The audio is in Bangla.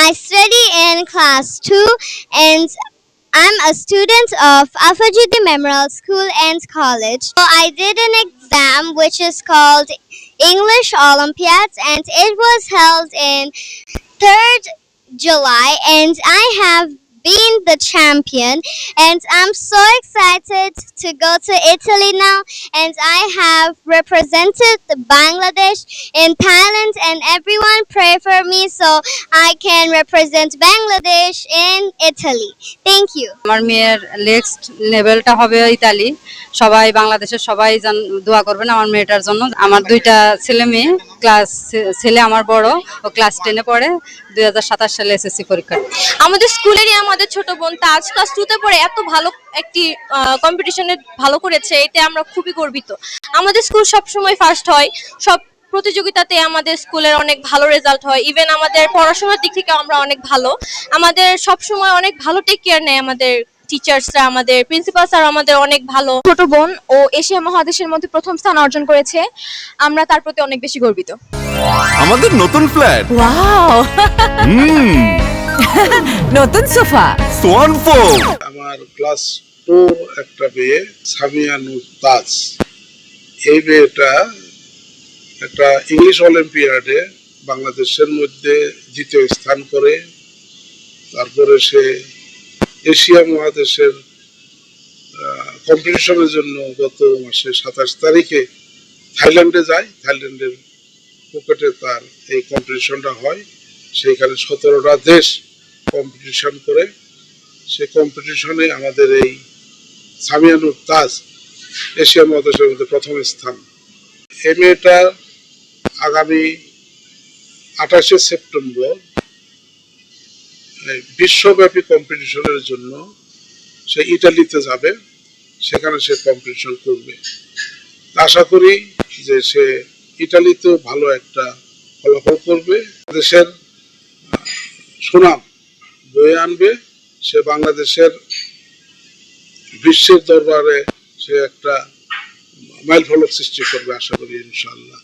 I study in class 2 and I'm a student of Afajidi Memorial School and College. So I did an exam which is called English Olympiads and it was held in 3rd July and I have been the champion and I'm so excited to go to Italy now and I have represented Bangladesh in Thailand and everyone pray for me so I can represent Bangladesh in Italy. Thank you. আমার মেয়ের নেক্সট লেভেলটা হবে ইতালি। সবাই বাংলাদেশের সবাই দোয়া করবেন আমার মেয়েটার জন্য। আমার দুইটা ছেলে মেয়ে, ছেলে আমার বড়, ও ক্লাস 10-এ পড়ে, 2027 সালে এসএসসি পরীক্ষা। আমাদের স্কুলেরই আমাদের ছোট বোন তাজ ক্লাস 2-তে পড়ে এত ভালো একটি কম্পিটিশনে ভালো করেছে, এতে আমরা খুবই গর্বিত। আমাদের স্কুল সবসময় ফার্স্ট হয়, সব প্রতিযোগিতাতে আমাদের স্কুলের অনেক ভালো রেজাল্ট হয়। ইভেন আমাদের পড়াশোনার দিক থেকে আমরা অনেক ভালো, আমাদের সবসময় অনেক ভালো টেক কেয়ার নেয় আমাদের টিচার্সরা, আমাদের প্রিন্সিপাল স্যার আমাদের অনেক ভালো। ছোট বোন ও এশিয়া মহাদেশের মধ্যে প্রথম স্থান অর্জন করেছে, আমরা তার প্রতি অনেক বেশি গর্বিত। আমাদের নতুন ফ্ল্যাট, ওয়াও, নতুন সোফা, সোয়ান ফোম। আমার ক্লাস 2 একটা মেয়ে সামিয়া নূর তাজ, এই মেয়েটা একটা ইংলিশ অলিম্পিয়াডে বাংলাদেশের মধ্যে 2য় স্থান করে। তারপরে সে এশিয়া মহাদেশের কম্পিটিশনের জন্য গত মাসে 27 তারিখে থাইল্যান্ডে যায়। থাইল্যান্ডের ফুকেটে তার এই কম্পিটিশনটা হয়, সেইখানে 17টা দেশ কম্পিটিশন করে। সে কম্পিটিশনে আমাদের এই সামিয়া নূর তাজ এশিয়া মহাদেশের মধ্যে প্রথম স্থান। এই মেয়েটা আগামী 28শে সেপ্টেম্বর বিশ্বব্যাপী কম্পিটিশনের জন্য সে ইটালিতে যাবে, সেখানে সে কম্পিটিশন করবে। আশা করি যে সে ইটালিতেও ভালো একটা ফলাফল করবে, দেশের সুনাম বয়ে আনবে। সে বাংলাদেশের বিশ্বের দরবারে সে একটা মাইল ফলক সৃষ্টি করবে, আশা করি ইনশাআল্লাহ।